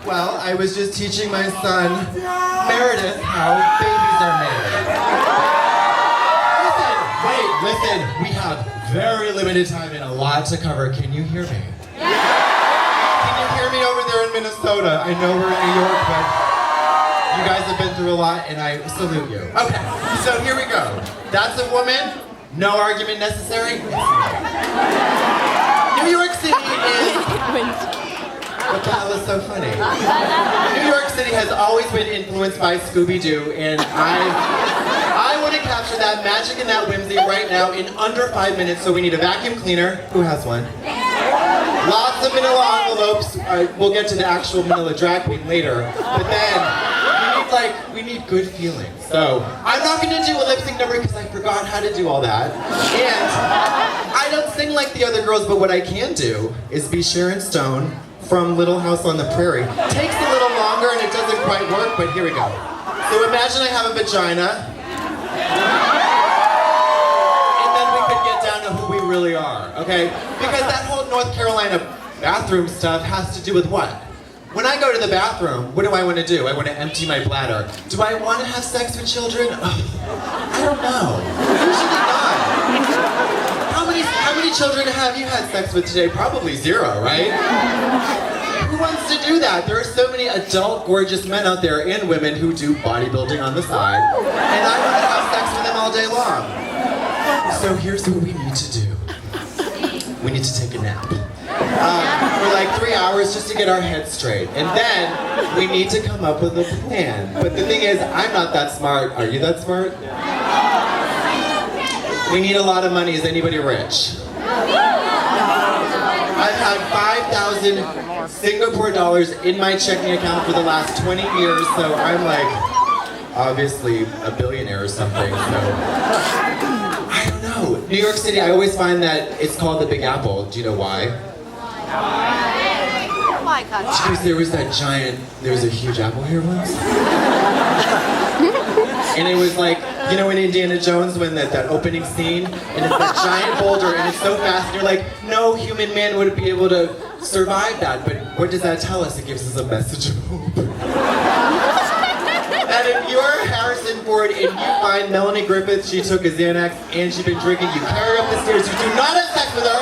Well, I was just teaching my son, Meredith, how babies are made. Listen, we have very limited time and a lot to cover. Can you hear me? Can you hear me over there in Minnesota? I know we're in New York, but you guys have been through a lot and I salute you. Okay, so here we go. That's a woman, no argument necessary. New York City is... But that was so funny. New York City has always been influenced by Scooby-Doo, and I want to capture that magic and that whimsy right now in under 5 minutes, so we need a vacuum cleaner. Who has one? Lots of manila envelopes. We'll get to the actual manila drag queen later, but then we need good feelings. So I'm not going to do a lip sync number because I forgot how to do all that, and I don't sing like the other girls, but what I can do is be Sharon Stone from Little House on the Prairie. Takes a little longer and it doesn't quite work, but here we go. So imagine I have a vagina. And then we could get down to who we really are, okay? Because that whole North Carolina bathroom stuff has to do with what? When I go to the bathroom, what do I want to do? I want to empty my bladder. Do I want to have sex with children? I don't know. Usually not. How many children have you had sex with today? Probably 0, right? Who wants to do that? There are so many adult, gorgeous men out there and women who do bodybuilding on the side, and I want to have sex with them all day long. So here's what we need to do. We need to take a nap. For like 3 hours just to get our heads straight. And then we need to come up with a plan. But the thing is, I'm not that smart. Are you that smart? We need a lot of money. Is anybody rich? I've had 5,000 Singapore dollars in my checking account for the last 20 years, so I'm like, obviously a billionaire or something, so. I don't know. New York City, I always find that it's called the Big Apple. Do you know why? Why, Katya? Because there was a huge apple here once. And it was like, you know in Indiana Jones when that opening scene, and it's that giant boulder and it's so fast and you're like, no human man would be able to survive that, but what does that tell us? It gives us a message of hope. And if you're Harrison Ford and you find Melanie Griffith, she took a Xanax and she's been drinking, you carry her up the stairs, you do not have sex with her,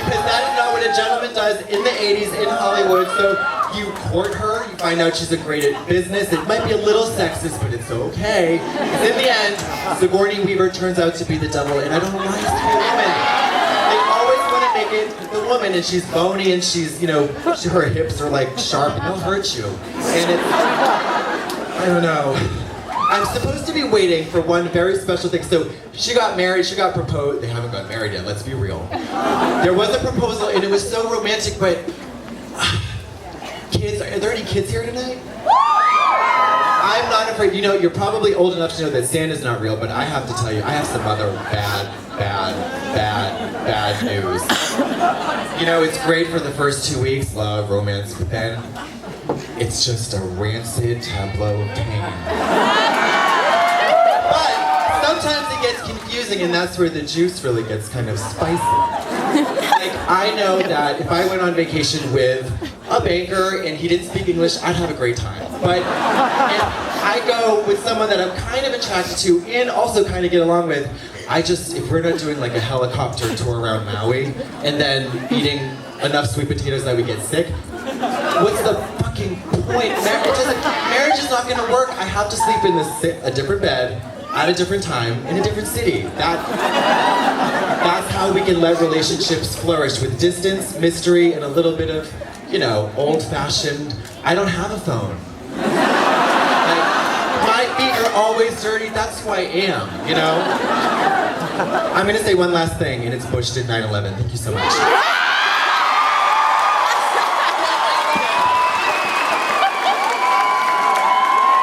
because that is not what a gentleman does in the 80s in Hollywood, so you court her, you find out she's a great at business. It might be a little sexist, but it's okay. Because in the end, Sigourney Weaver turns out to be the devil, and I don't want us to be women. They always want to make it the woman, and she's bony, and she's, her hips are like sharp, and they'll hurt you. And it's, I don't know. I'm supposed to be waiting for one very special thing. So she got married, she got proposed. They haven't got married yet, let's be real. There was a proposal, and it was so romantic, but kids, are there any kids here tonight? I'm not afraid. You're probably old enough to know that Santa's not real, but I have to tell you, I have some other bad news. It's great for the first 2 weeks, love, romance, but then it's just a rancid tableau of pain. But sometimes it gets confusing, and that's where the juice really gets kind of spicy. Like, I know that if I went on vacation with a banker and he didn't speak English, I'd have a great time. But if I go with someone that I'm kind of attracted to and also kind of get along with, if we're not doing like a helicopter tour around Maui and then eating enough sweet potatoes that we get sick, what's the fucking point? Marriage is not gonna work. I have to sleep in a different bed, at a different time, in a different city. That's how we can let relationships flourish, with distance, mystery, and a little bit of, old-fashioned, I don't have a phone. Like, my feet are always dirty, that's who I am, I'm gonna say one last thing, and it's Bush did 9/11. Thank you so much.